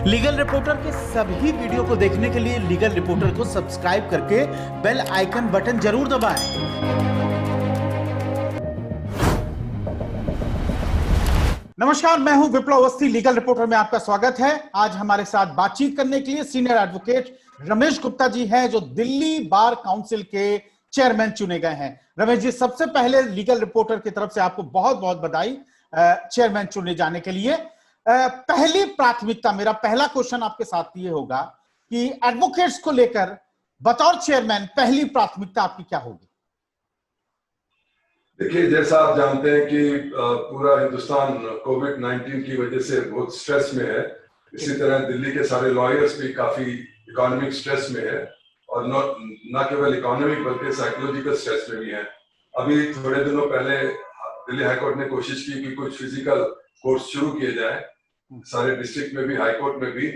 Legal reporter के सभी video को देखने के लिए लीगल रिपोर्टर को सब्सक्राइब करके बेल आइकन बटन जरूर दबाएं। नमस्कार, मैं हूं विप्लव अवस्थी। लीगल रिपोर्टर में आपका स्वागत है। आज हमारे साथ बातचीत करने के लिए सीनियर एडवोकेट रमेश गुप्ता जी हैं, जो दिल्ली बार काउंसिल के चेयरमैन चुने गए हैं। रमेश जी, सबसे पहले लीगल रिपोर्टर की तरफ से आपको बहुत बहुत बधाई चेयरमैन चुने जाने के लिए। पहली प्राथमिकता, मेरा पहला क्वेश्चन आपके साथ ये होगा कि एडवोकेट्स को लेकर बतौर चेयरमैन पहली प्राथमिकता आपकी क्या होगी? देखिए, जैसा आप जानते हैं कि पूरा हिंदुस्तान कोविड-19 की वजह से बहुत स्ट्रेस में है। इसी तरह दिल्ली के सारे लॉयर्स भी काफी इकोनॉमिक स्ट्रेस में है, और न केवल इकोनॉमिक बल्कि साइकोलॉजिकल स्ट्रेस में भी है। अभी थोड़े दिनों पहले दिल्ली हाईकोर्ट ने कोशिश की कि कुछ फिजिकल कोर्स शुरू किए जाए, सारे डिस्ट्रिक्ट में भी, हाईकोर्ट में भी।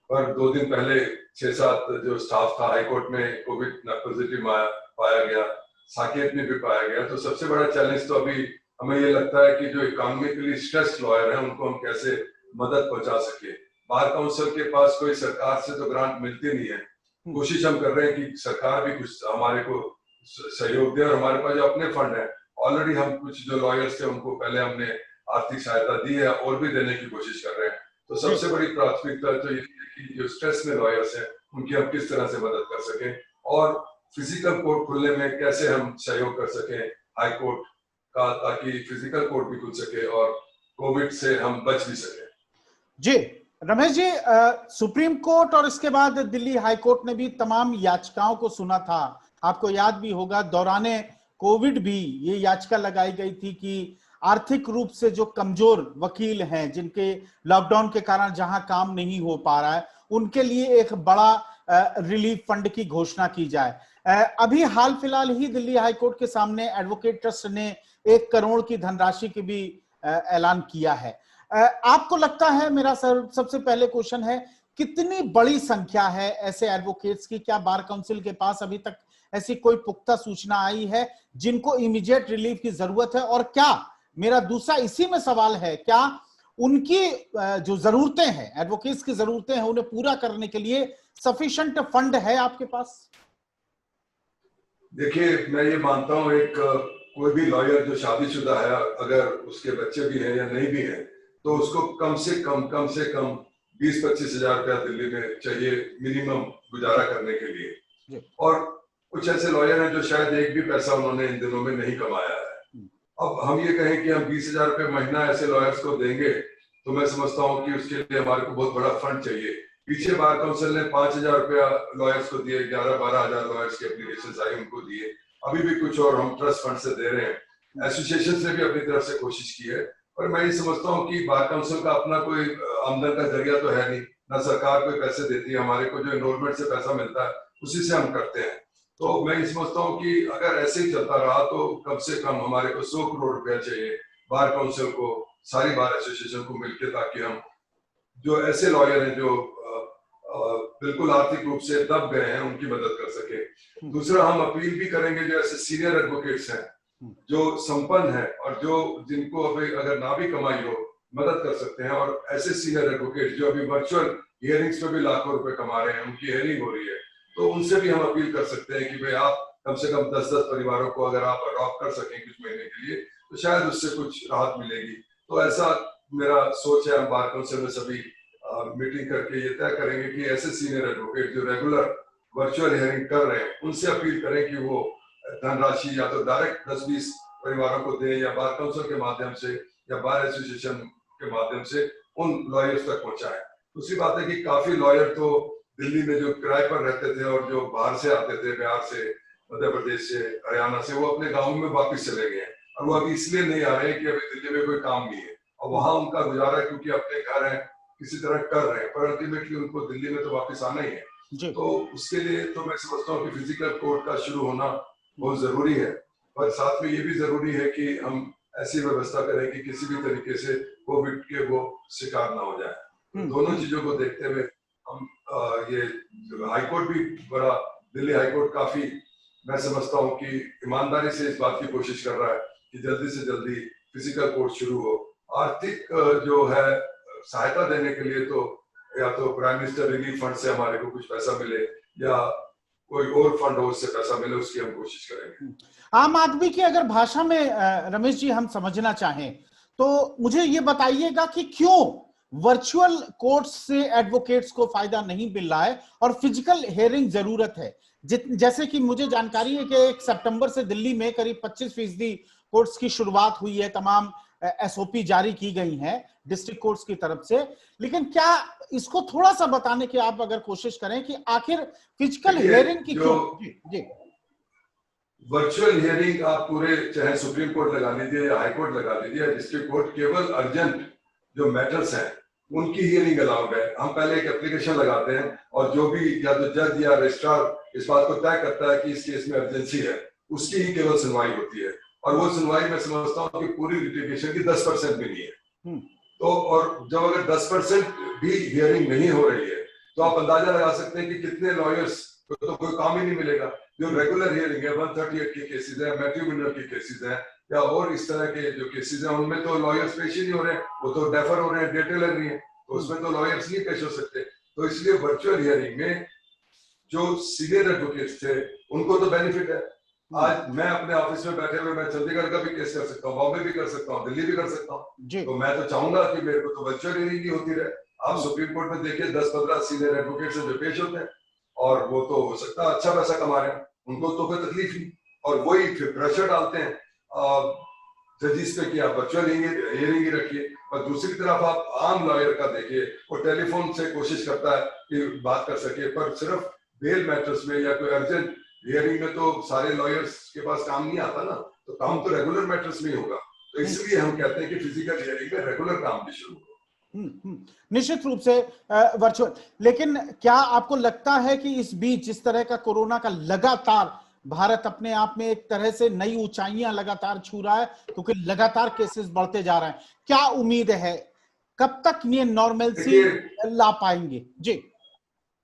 पर 2 दिन पहले 6-7 जो स्टाफ था हाईकोर्ट में कोविड पॉजिटिव पाया गया, साकेत में भी पाया गया। तो सबसे बड़ा चैलेंज तो अभी हमें ये लगता है कि जो इकोनॉमिकली स्ट्रेस्ड लॉयर हैं उनको हम कैसे मदद पहुंचा सके। बार काउंसिल के पास कोई सरकार से तो ग्रांट मिलती नहीं है। कोशिश हम कर रहे हैं कि सरकार भी कुछ हमारे को सहयोग दे, और हमारे पास जो अपने फंड है, ऑलरेडी हम कुछ जो लॉयर्स थे उनको पहले हमने आर्थिक सहायता दी है और भी देने की कोशिश कर रहे हैं। तो सबसे बड़ी प्राथमिकता तो ये है कि जो स्ट्रेस में लॉयर्स हैं उनकी हम किस तरह से मदद कर सकें, और फिजिकल कोर्ट खुलने में कैसे हम सहयोग कर सकें हाई कोर्ट का, ताकि फिजिकल कोर्ट भी खुल सके और कोविड से हम बच भी सके। जी रमेश जी, सुप्रीम कोर्ट और इसके बाद दिल्ली हाई कोर्ट ने भी तमाम याचिकाओं को सुना था। आपको याद भी होगा, दौराने कोविड भी ये याचिका लगाई गई थी कि आर्थिक रूप से जो कमजोर वकील हैं, जिनके लॉकडाउन के कारण जहां काम नहीं हो पा रहा है, उनके लिए एक बड़ा रिलीफ फंड की घोषणा की जाए। अभी हाल फिलहाल ही दिल्ली हाई कोर्ट के सामने एडवोकेट ट्रस्ट ने 1 करोड़ की धनराशि की भी ऐलान किया है। आपको लगता है, मेरा सबसे पहले क्वेश्चन है, कितनी बड़ी संख्या है ऐसे एडवोकेट्स की? क्या बार काउंसिल के पास अभी तक ऐसी कोई पुख्ता सूचना आई है जिनको इमीडिएट रिलीफ की जरूरत है? और क्या, मेरा दूसरा इसी में सवाल है, क्या उनकी जो जरूरतें हैं, एडवोकेट्स की जरूरतें हैं, उन्हें पूरा करने के लिए सफिशिएंट फंड है आपके पास? देखिए, मैं ये मानता हूँ, एक कोई भी लॉयर जो शादीशुदा है, अगर उसके बच्चे भी हैं या नहीं भी हैं, तो उसको कम से कम 20-25 हजार रुपया दिल्ली में चाहिए मिनिमम गुजारा करने के लिए। और कुछ ऐसे लॉयर हैं जो शायद एक भी पैसा उन्होंने इन दिनों में नहीं कमाया है। अब हम ये कहें कि हम 20,000 रुपये महीना ऐसे लॉयर्स को देंगे, तो मैं समझता हूँ कि उसके लिए हमारे को बहुत बड़ा फंड चाहिए। पीछे बार काउंसिल ने 5,000 रुपया लॉयर्स को दिए, 11-12 हजार लॉयर्स की एप्लीकेशन आई, उनको दिए। अभी भी कुछ और हम ट्रस्ट फंड से दे रहे हैं। एसोसिएशन ने भी अपनी तरफ से कोशिश की है। पर मैं ये समझता हूँ कि बार काउंसिल का अपना कोई आमदन का जरिया तो है नहीं, ना सरकार कोई पैसे देती है। हमारे को जो एनरोलमेंट से पैसा मिलता है उसी से हम करते हैं। तो मैं ये समझता हूँ कि अगर ऐसे ही चलता रहा तो कम से कम हमारे को 100 करोड़ रुपया चाहिए बार काउंसिल को, सारी बार एसोसिएशन को मिलकर, ताकि हम जो ऐसे लॉयर हैं जो बिल्कुल आर्थिक रूप से दब गए हैं उनकी मदद कर सके। दूसरा, हम अपील भी करेंगे जो ऐसे सीनियर एडवोकेट्स हैं जो संपन्न है और जो जिनको अभी अगर ना भी कमाई हो मदद कर सकते हैं, और ऐसे सीनियर एडवोकेट जो अभी वर्चुअल हियरिंग्स में भी लाखों रुपए कमा रहे हैं, उनकी हियरिंग हो रही है, तो उनसे भी हम अपील कर सकते हैं कि भाई आप कम से कम 10-10 परिवारों को अगर आप अडॉप्ट कर सकें कुछ महीने के लिए, तो शायद उससे कुछ राहत मिलेगी। तो ऐसा मेरा सोच है। हम बार काउंसिल में सभी मीटिंग करके ये तय करेंगे कि ऐसे सीनियर एडवोकेट जो रेगुलर वर्चुअल हियरिंग कर रहे हैं उनसे अपील करें कि वो धनराशि या तो डायरेक्ट 10-20 परिवारों को दें, या बार काउंसिल के माध्यम से या बार एसोसिएशन के माध्यम से उन लॉयर्स तक पहुंचाएं। दूसरी बात है कि काफी लॉयर तो दिल्ली में जो किराए पर रहते थे और जो बाहर से आते थे, बिहार से, मध्य प्रदेश से, हरियाणा से, वो अपने गाँव में वापिस चले गए हैं। और वो अभी इसलिए नहीं आ रहे हैं कि अभी दिल्ली में कोई काम नहीं है, और वहां उनका गुजारा क्योंकि अपने घर है किसी तरह कर रहे हैं, पर अल्टीमेटली उनको दिल्ली में तो वापस आना ही है। तो उसके लिए तो मैं समझता हूँ कि फिजिकल कोर्ट का शुरू होना बहुत जरूरी है, पर साथ में ये भी जरूरी है कि हम ऐसी व्यवस्था करें कि किसी भी तरीके से कोविड के वो शिकार ना हो जाए। दोनों चीजों को देखते हुए हम ये हाईकोर्ट भी बड़ा, दिल्ली हाईकोर्ट काफी, मैं समझता हूँ कि ईमानदारी से इस बात की कोशिश कर रहा है कि जल्दी से जल्दी फिजिकल कोर्ट शुरू हो। आर्थिक जो है सहायता देने के लिए तो या तो प्राइम मिनिस्टर रिलीफ फंड से हमारे को कुछ पैसा मिले या कोई और फंड हो उससे पैसा मिले, उसकी हम कोशिश करेंगे। आम आदमी की अगर भाषा में रमेश जी हम समझना चाहें तो मुझे ये बताइएगा कि क्यों वर्चुअल कोर्ट्स से एडवोकेट्स को फायदा नहीं मिल रहा है और फिजिकल हियरिंग जरूरत है। जैसे कि मुझे जानकारी है कि 1 सितंबर से दिल्ली में करीब 25% कोर्ट्स की शुरुआत हुई है, तमाम एसओपी जारी की गई हैं डिस्ट्रिक्ट कोर्ट्स की तरफ से, लेकिन क्या इसको थोड़ा सा बताने की आप अगर कोशिश करें कि आखिर फिजिकल हियरिंग की क्यों? जी वर्चुअल हियरिंग आप पूरे चाहे सुप्रीम कोर्ट लगा लीजिए या हाई कोर्ट लगा लीजिए या डिस्ट्रिक्ट कोर्ट, केवल अर्जेंट जो मैटर्स हैं उनकी हियरिंग अलाउड है। हम पहले एक एप्लीकेशन लगाते हैं और जो भी या तो जज या रजिस्ट्रार इस बात को तय करता है कि इस केस में अर्जेंसी है, उसकी ही केवल सुनवाई होती है। और वो सुनवाई मैं समझता हूँ कि पूरी लिटिगेशन की 10% भी नहीं है। तो और जब अगर 10% भी हियरिंग नहीं हो रही है तो आप अंदाजा लगा सकते हैं कि कितने लॉयर्स को तो कोई काम ही नहीं मिलेगा। जो रेगुलर हियरिंग है 138 के केसेस है, मैट्रिमोनियल के केसेस हैं या और इस तरह के जो केसेस हैं उनमें तो लॉयर्स पेश ही नहीं हो रहे हैं, वो तो डेफर हो रहे हैं, डेटे लग रही है, तो उसमें तो लॉयर्स नहीं पेश हो सकते। तो इसलिए वर्चुअल हियरिंग में जो सीनियर एडवोकेट्स थे उनको तो बेनिफिट है। आज मैं अपने ऑफिस में बैठे हुए मैं चंडीगढ़ का भी केस कर सकता हूँ, बॉम्बे भी कर सकता हूँ, दिल्ली भी कर सकता हूँ। तो मैं तो चाहूंगा कि मेरे को तो वर्चुअल हियरिंग ही होती रहे। आप सुप्रीम कोर्ट में देखिए 10-15 सीनियर एडवोकेट्स जो पेश होते हैं और वो तो हो सकता है अच्छा पैसा कमा रहे हैं, उनको तो कोई तकलीफ नहीं, और वही फिर प्रेशर डालते हैं जजिस पे कि आप वर्चुअल हियरिंग ही रखिए। और दूसरी तरफ आप आम लॉयर का देखिए, वो टेलीफोन से कोशिश करता है कि बात कर सके, पर सिर्फ बेल मैटर्स में या कोई अर्जेंट हियरिंग में तो सारे लॉयर्स के पास काम नहीं आता ना, तो काम तो रेगुलर मैटर्स में ही होगा। तो इसलिए हम कहते हैं कि फिजिकल हियरिंग में रेगुलर काम भी शुरू हो। निश्चित रूप से वर्चुअल। लेकिन क्या आपको लगता है कि इस बीच जिस तरह का कोरोना का लगातार भारत अपने आप में एक तरह से नई ऊंचाइयां लगातार छू रहा है, क्योंकि लगातार केसेस बढ़ते जा रहे हैं, क्या उम्मीद है कब तक ये नॉर्मलसी ला पाएंगे? जी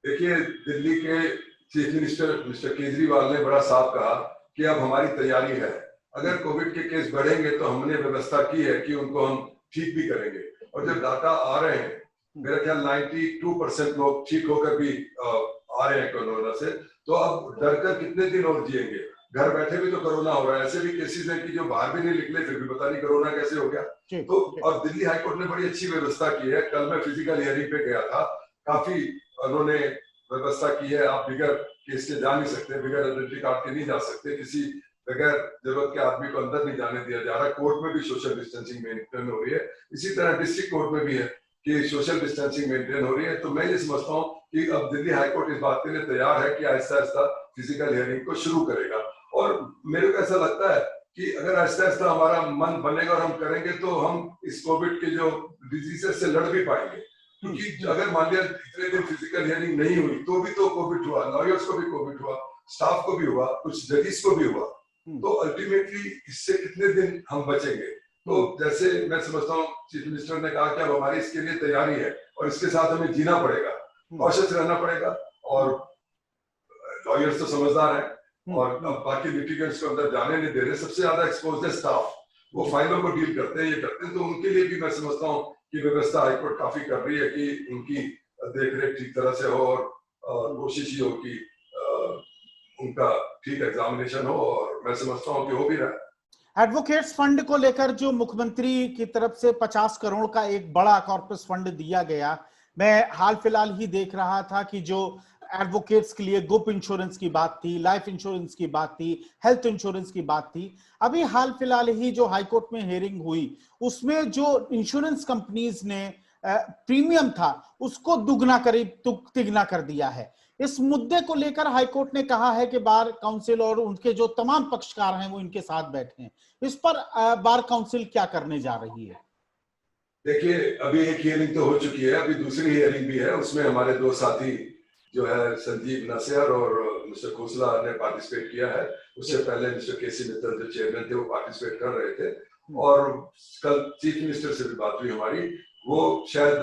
देखिए, दिल्ली के चीफ मिनिस्टर मिस्टर केजरीवाल ने बड़ा साफ कहा कि अब हमारी तैयारी है, अगर कोविड के केस बढ़ेंगे तो हमने व्यवस्था की है कि उनको हम ठीक भी करेंगे। और जब डाटा आ रहे हैं, मेरा ख्याल 92% लोग ठीक होकर भी आ रहे हैं कोरोना से, तो अब डर कर कितने दिन और जिएंगे? घर बैठे भी तो कोरोना हो रहा है, ऐसे भी केसेस हैं कि जो बाहर भी नहीं निकले फिर भी पता नहीं कोरोना कैसे हो गया। तो और दिल्ली हाईकोर्ट ने बड़ी अच्छी व्यवस्था की है। कल मैं फिजिकल हियरिंग पे गया था, काफी उन्होंने व्यवस्था की है। आप बिगर केस के जा नहीं सकते, बिगर आइडेंटिटी कार्ड के नहीं जा सकते, किसी बगैर जरूरत के आदमी को अंदर नहीं जाने दिया जा रहा। कोर्ट में भी सोशल डिस्टेंसिंग मेंटेन हो रही है, इसी तरह डिस्ट्रिक्ट कोर्ट में भी है कि सोशल डिस्टेंसिंग मेंटेन हो रही है। तो मैं ये समझता हूँ कि अब दिल्ली हाईकोर्ट इस बात के लिए तैयार है कि आहिस्ता आहिस्ता फिजिकल हियरिंग को शुरू करेगा। और मेरे को ऐसा लगता है कि अगर आहिस्ता आहिस्ता हमारा मन बनेगा और हम करेंगे तो हम इस कोविड के जो डिजीजेस से लड़ भी पाएंगे। क्योंकि अगर मान लिया इतने दिन फिजिकल हियरिंग नहीं हुई तो भी तो कोविड हुआ, लॉयर्स को भी कोविड हुआ, स्टाफ को भी हुआ, कुछ जजेस को भी हुआ, तो अल्टीमेटली इससे कितने दिन हम बचेंगे? तो जैसे मैं समझता हूँ चीफ मिनिस्टर ने कहा कि अब हमारी इसके लिए तैयारी है और इसके साथ हमें जीना पड़ेगा, कॉशियस रहना पड़ेगा। और लॉयर्स तो समझदार हैं और अब बाकी लिटिगेंट्स को अंदर जाने नहीं दे रहे। सबसे ज्यादा एक्सपोज्ड है स्टाफ, वो फाइलों को डील करते हैं, ये करते हैं, तो उनके लिए भी मैं समझता हूँ कि व्यवस्था हाईकोर्ट काफी कर रही है कि उनकी देखरेख ठीक तरह से हो और कोशिश ही हो कि उनका ठीक एग्जामिनेशन हो, और मैं समझता हूँ कि हो भी रहा है। एडवोकेट्स फंड को लेकर जो मुख्यमंत्री की तरफ से 50 करोड़ का एक बड़ा कॉर्पस फंड दिया गया, मैं हाल फिलहाल ही देख रहा था कि जो एडवोकेट्स के लिए ग्रुप इंश्योरेंस की बात थी, लाइफ इंश्योरेंस की बात थी, हेल्थ इंश्योरेंस की बात थी। अभी हाल फिलहाल ही जो हाईकोर्ट में हियरिंग हुई उसमें जो इंश्योरेंस कंपनीज ने प्रीमियम था उसको दुगना करीब तिगना कर दिया है। इस मुद्दे को लेकर हाईकोर्ट ने कहा है कि बार काउंसिल और उनके जो तमाम पक्षकार हैं वो इनके साथ बैठे हैं। इस पर बार काउंसिल क्या करने जा रही है? देखिए, अभी एक हियरिंग तो हो चुकी है, अभी दूसरी हियरिंग भी है, उसमें हमारे दो साथी जो है संजीव नसियर और मिस्टर खोसला ने पार्टिसिपेट किया है। उससे पहले मिस्टर केसी मित्तल जो चेयरमैन थे वो पार्टिसिपेट कर रहे थे। और कल चीफ मिनिस्टर से भी बात हुई हमारी, वो शायद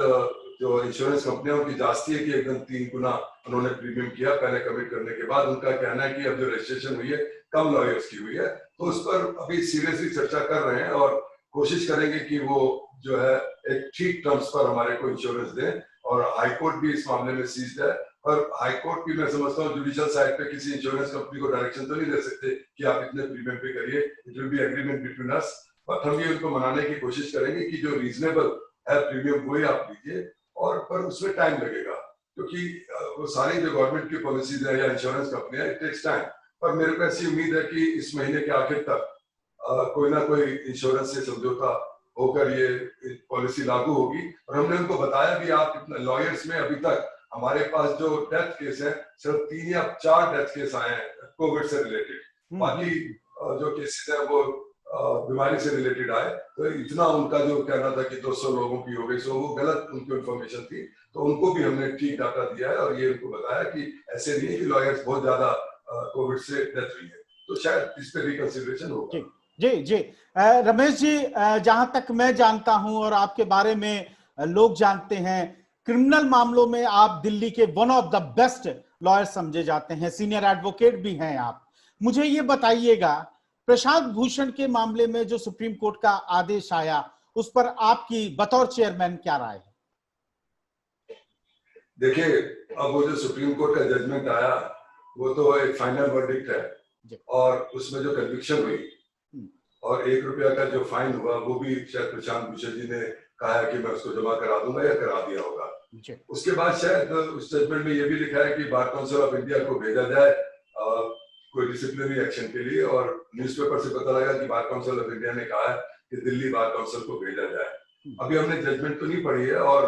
जो इंश्योरेंस कंपनियां उनकी जांचती है कि एकदम 3 गुना उन्होंने प्रीमियम किया पहले कमिट करने के बाद। उनका कहना है कि अब जो रजिस्ट्रेशन हुई है कम लॉयर्स की हुई है, तो उस पर अभी सीरियसली चर्चा कर रहे हैं और कोशिश करेंगे कि वो जो है एक ठीक टर्म्स पर हमारे को इंश्योरेंस दें और हाई कोर्ट भी इस मामले में सीज्ड है। और हाई कोर्ट भी मैं समझता हूँ जुडिशियल साइड पे किसी इंश्योरेंस कंपनी को डायरेक्शन तो नहीं दे सकते कि आप इतने प्रीमियम पे करिए, it will be agreement between us. But हम ये उनको मनाने की कोशिश करेंगे कि जो रीजनेबल है प्रीमियम वही आप लीजिए, और पर उसमें टाइम लगेगा, क्योंकि वो सारी जो गवर्नमेंट की पॉलिसीज है या इंश्योरेंस कंपनी है, इट टेक्स टाइम। पर मेरे को ऐसी उम्मीद है कि इस महीने के आखिर तक कोई ना कोई इंश्योरेंस से समझौता होकर ये पॉलिसी लागू होगी। और हमने उनको बताया भी, आप इतना लॉयर्स में अभी तक हमारे पास जो डेथ केस है सिर्फ 3 या 4 डेथ केस आए हैं कोविड से रिलेटेड, बाकी जो केसेस है वो बीमारी से रिलेटेड आए। तो इतना उनका जो कहना था कि 200 लोगों की हो गई, सो वो गलत उनकी इंफॉर्मेशन थी। तो उनको भी हमने ठीक डाटा दिया है और ये उनको बताया कि ऐसे नहीं है कि लॉयर्स बहुत ज्यादा कोविड से डेथ हुई है, तो शायद इस पे रिकंसिडरेशन होगा। जी जी रमेश जी, जहां तक मैं जानता हूं और आपके बारे में लोग जानते हैं, क्रिमिनल मामलों में आप दिल्ली के one of the best lawyer समझे जाते हैं, सीनियर एडवोकेट भी हैं आप। मुझे ये बताइएगा, प्रशांत भूषण के मामले में जो सुप्रीम कोर्ट का आदेश आया, उस पर आपकी बतौर चेयरमैन क्या राय है? देखिए, अब वो जो सुप्रीम कोर्ट का जजमेंट आया वो तो एक फाइनल वर्डिक्ट है, और उसमें जो कन्विक्शन हुई और 1 रुपया का जो फाइन हुआ वो भी शायद प्रशांत भूषण जी ने कहा है कि मैं उसको जमा करा दूंगा या करा दिया होगा। उसके बाद शायद उस जजमेंट में ये भी लिखा है कि बार काउंसिल ऑफ इंडिया को भेजा जाए कोई डिसिप्लिनरी एक्शन के लिए, और न्यूज़पेपर से पता लगा कि बार काउंसिल ऑफ इंडिया ने कहा है कि दिल्ली बार काउंसिल को भेजा जाए। अभी हमने जजमेंट तो नहीं पढ़ी है और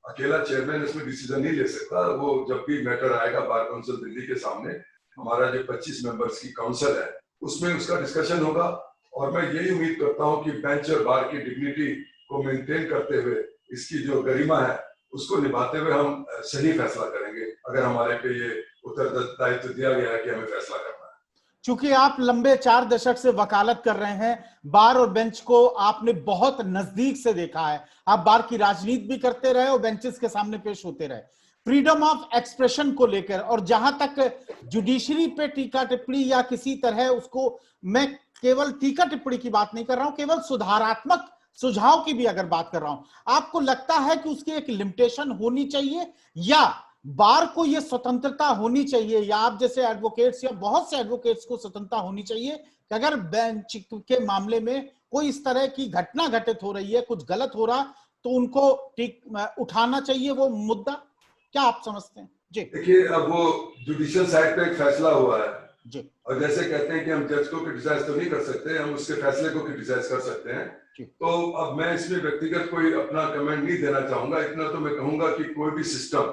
अकेला चेयरमैन इसमें डिसीजन नहीं ले सकता। वो जब भी मैटर आएगा बार काउंसिल दिल्ली के सामने, हमारा जो 25 मेंबर्स की काउंसिल है उसमें उसका डिस्कशन होगा, और मैं यही उम्मीद करता हूं कि बेंच और बार की डिग्निटी को मेंटेन करते हुए, इसकी जो गरिमा है उसको निभाते हुए हम सही फैसला करेंगे, अगर हमारे पे ये उत्तरदायित्व दिया गया है कि हमें फैसला करना है। चूंकि आप लंबे 4 दशक से वकालत कर रहे हैं, बार और बेंच को आपने बहुत नजदीक से देखा है, आप बार की राजनीति भी करते रहे और बेंचेस के सामने पेश होते रहे, फ्रीडम ऑफ एक्सप्रेशन को लेकर, और जहां तक जुडिशरी पे टीका टिप्पणी या किसी तरह उसको, मैं केवल टीका टिप्पणी की बात नहीं कर रहा हूं, केवल सुधारात्मक सुझाव की भी अगर बात कर रहा हूं, आपको लगता है कि उसकी एक लिमिटेशन होनी चाहिए, या बार को यह स्वतंत्रता होनी चाहिए, या आप जैसे एडवोकेट्स या बहुत से एडवोकेट्स को स्वतंत्रता होनी चाहिए कि अगर बेंच के मामले में कोई इस तरह की घटना घटित हो रही है, कुछ गलत हो रहा, तो उनको ठीक उठाना चाहिए वो मुद्दा? क्या आप समझते हैं? जी देखिए, अब वो जुडिशियल साइड पे एक फैसला हुआ है जी, और जैसे कहते हैं कि हम जज को क्रिटिसाइज तो नहीं कर सकते, हम उसके फैसले को क्रिटिसाइज कर सकते हैं। तो अब मैं इसमें व्यक्तिगत कोई अपना कमेंट नहीं देना चाहूंगा। इतना तो मैं कहूंगा कि कोई भी सिस्टम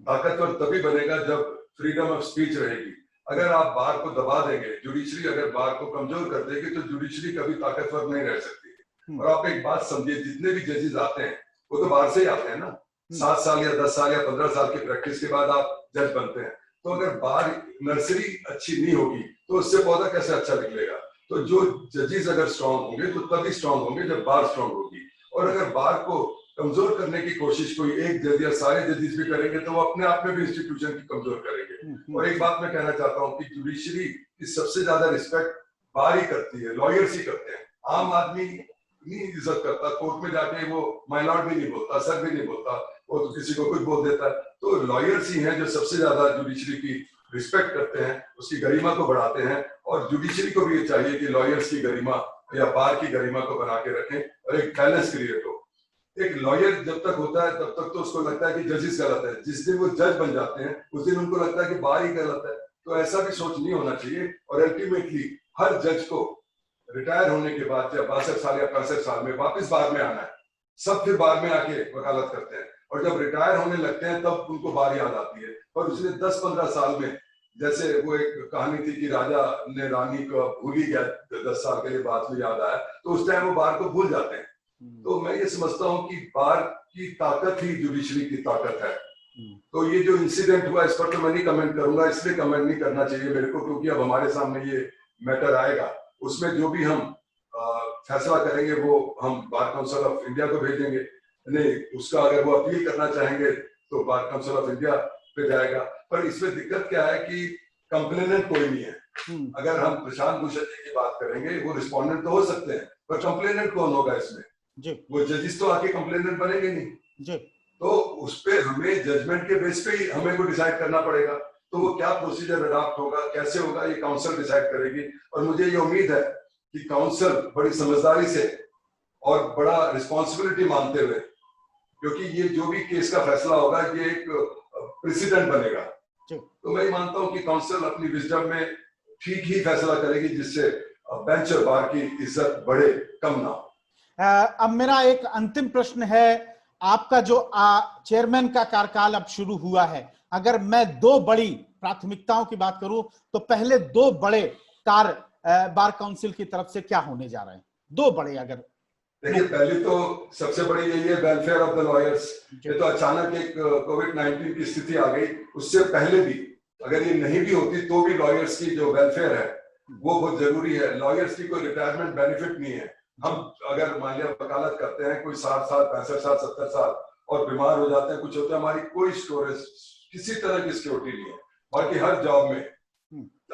ताकतवर तभी बनेगा जब फ्रीडम ऑफ स्पीच रहेगी। अगर आप बार को दबा देंगे, जुडिशरी अगर बार को कमजोर कर देगी, तो जुडिशरी कभी ताकतवर नहीं रह सकती। और आप एक बात समझिए, जितने भी जजेस आते हैं वो तो बाहर से ही आते हैं ना, 7 साल या 10 साल या 15 साल की प्रैक्टिस के बाद आप जज बनते हैं। तो अगर बार नर्सरी अच्छी नहीं होगी तो उससे पौधा कैसे अच्छा निकलेगा? तो जो जजेस अगर स्ट्रांग होंगे तो तभी स्ट्रांग होंगे जब बार स्ट्रांग होगी। और अगर बार को कमजोर करने की कोशिश कोई एक जज या सारे जजेस भी करेंगे तो वो अपने आप में भी इंस्टीट्यूशन की कमजोर करेंगे। और एक बात मैं कहना चाहता हूँ कि जुडिशरी की सबसे ज्यादा रिस्पेक्ट बार ही करती है, लॉयर्स ही करते हैं। आम आदमी नहीं इज्जत करता, कोर्ट में जाके वो माय लॉर्ड भी नहीं बोलता, सर भी नहीं बोलता, वो तो किसी को कुछ बोल देता है। तो लॉयर्स ही हैं जो सबसे ज्यादा जुडिशरी की रिस्पेक्ट करते हैं, उसकी गरिमा को बढ़ाते हैं। और जुडिशरी को भी ये चाहिए कि लॉयर्स की गरिमा या बार की गरिमा को बना के रखें और एक बैलेंस क्रिएट हो। एक लॉयर जब तक होता है तब तक तो उसको लगता है कि जजेस गलत है, जिस दिन वो जज बन जाते हैं उस दिन उनको लगता है कि बार ही गलत है। तो ऐसा भी सोच नहीं होना चाहिए। और अल्टीमेटली हर जज को रिटायर होने के बाद या 62 साल या 65 साल में वापस बार में आना है। सब फिर बार में आके वकालत करते हैं और जब रिटायर होने लगते हैं तब उनको बार याद आती है। और पिछले 10-15 साल में, जैसे वो एक कहानी थी कि राजा ने रानी को भूल ही गया, 10 साल के लिए बाद में याद आया, तो उस टाइम वो बार को भूल जाते हैं। तो मैं ये समझता हूँ कि बार की ताकत ही जुडिशरी की ताकत है। तो ये जो इंसिडेंट हुआ इस पर तो मैं नहीं कमेंट करूंगा, इसलिए कमेंट नहीं करना चाहिए मेरे को, क्योंकि अब हमारे सामने ये मैटर आएगा, उसमें जो भी हम फैसला करेंगे वो हम बार काउंसिल ऑफ इंडिया को भेजेंगे। नहीं, उसका अगर वो अपील करना चाहेंगे तो बार काउंसिल ऑफ इंडिया पे जाएगा। पर इसमें दिक्कत क्या है कि कंप्लेनेंट कोई नहीं है। अगर हम प्रशांत भूषण जी की बात करेंगे, वो रिस्पोंडेंट तो हो सकते हैं, पर कंप्लेनेंट कौन होगा इसमें? वो जजिस तो आके कंप्लेनेंट बनेंगे नहीं। तो उस पे हमें जजमेंट के बेस पे ही हमें को डिसाइड करना पड़ेगा। तो वो क्या प्रोसीजर अडॉप्ट होगा, कैसे होगा, ये काउंसिल डिसाइड करेगी। और मुझे ये उम्मीद है कि काउंसिल बड़ी समझदारी से और बड़ा रिस्पॉन्सिबिलिटी मानते हुए, क्योंकि ये जो भी केस का फैसला होगा ये एक प्रेसिडेंट बनेगा, तो मैं मानता हूं कि काउंसिल अपनी विजडम में ठीक ही फैसला करेगी, जिससे बेंच और बार की इज्जत बढ़े, कम ना हो। अब मेरा एक अंतिम प्रश्न है, आपका जो चेयरमैन का कार्यकाल अब शुरू हुआ है, अगर मैं दो बड़ी प्राथमिकताओं की बात करूं तो पहले दो बड़े कार्य बार काउंसिल की तरफ से क्या होने जा रहे हैं? दो बड़े, अगर देखिए, पहली तो सबसे बड़ी यही है वेलफेयर ऑफ द लॉयर्स। ये तो अचानक एक कोविड-19 की स्थिति आ गई, उससे पहले भी अगर ये नहीं भी होती तो भी लॉयर्स की जो वेलफेयर है वो बहुत जरूरी है। लॉयर्स की कोई रिटायरमेंट बेनिफिट नहीं है। हम अगर मान लिया वकालत करते हैं कोई 60 साल, 65 साल, 70 साल और बीमार हो जाते हैं, कुछ होता है, हमारी कोई स्टोरेज, किसी तरह की सिक्योरिटी नहीं है। बाकी हर जॉब में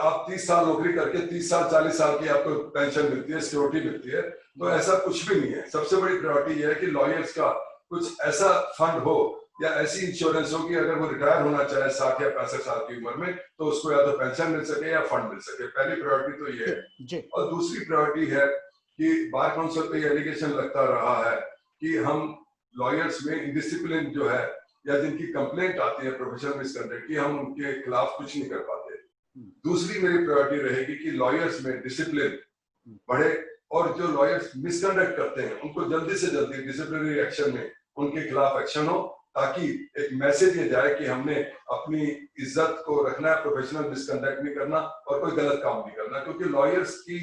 आप 30 साल नौकरी करके 30 साल 40 साल की आपको पेंशन मिलती है, सिक्योरिटी मिलती है। तो ऐसा कुछ भी नहीं है। सबसे बड़ी प्रायोरिटी यह है कि लॉयर्स का कुछ ऐसा फंड हो या ऐसी इंश्योरेंस हो कि अगर वो रिटायर होना चाहे 60 या 65 साल की उम्र में, तो उसको या तो पेंशन मिल सके या फंड मिल सके। पहली प्रायोरिटी तो ये है। और दूसरी प्रायोरिटी है कि बार काउंसिल पे एलिगेशन लगता रहा है कि हम लॉयर्स में इंडिसिप्लिन जो है या जिनकी कंप्लेंट आती है प्रोफेशनल मिसकंडक्ट की, हम उनके खिलाफ कुछ नहीं कर पाते। दूसरी मेरी प्रायोरिटी रहेगी कि लॉयर्स में डिसिप्लिन बढ़े और जो लॉयर्स मिसकंडक्ट करते हैं उनको जल्दी से जल्दी डिसिप्लिनरी एक्शन में उनके खिलाफ एक्शन हो, ताकि एक मैसेज ये जाए कि हमने अपनी इज्जत को रखना है, प्रोफेशनल मिसकंडक्ट नहीं करना और कोई गलत काम नहीं करना। क्योंकि लॉयर्स की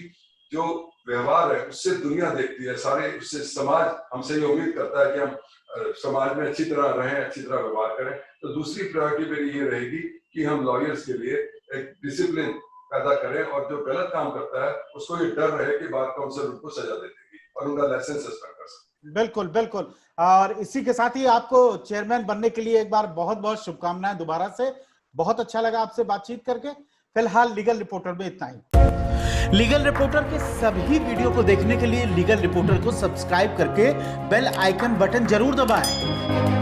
जो व्यवहार है उससे दुनिया देखती है, सारे उससे समाज हमसे ये उम्मीद करता है कि हम समाज में अच्छी तरह रहें, अच्छी तरह व्यवहार करें। तो दूसरी प्रायोरिटी मेरी ये रहेगी कि हम लॉयर्स के लिए एक डिसिप्लिन पैदा करें और जो गलत काम करता है उसको ये डर रहे कि बार काउंसिल उनको सजा दे देगी और उनका लाइसेंस सस्पेंड कर सकती। बिल्कुल बिल्कुल। और इसी के साथ ही आपको चेयरमैन बनने के लिए एक बार बहुत बहुत शुभकामनाएं दोबारा से। बहुत अच्छा लगा आपसे बातचीत करके। फिलहाल लीगल रिपोर्टर में इतना ही। लीगल रिपोर्टर के सभी वीडियो को देखने के लिए लीगल रिपोर्टर को सब्सक्राइब करके बेल आइकन बटन जरूर दबाएं।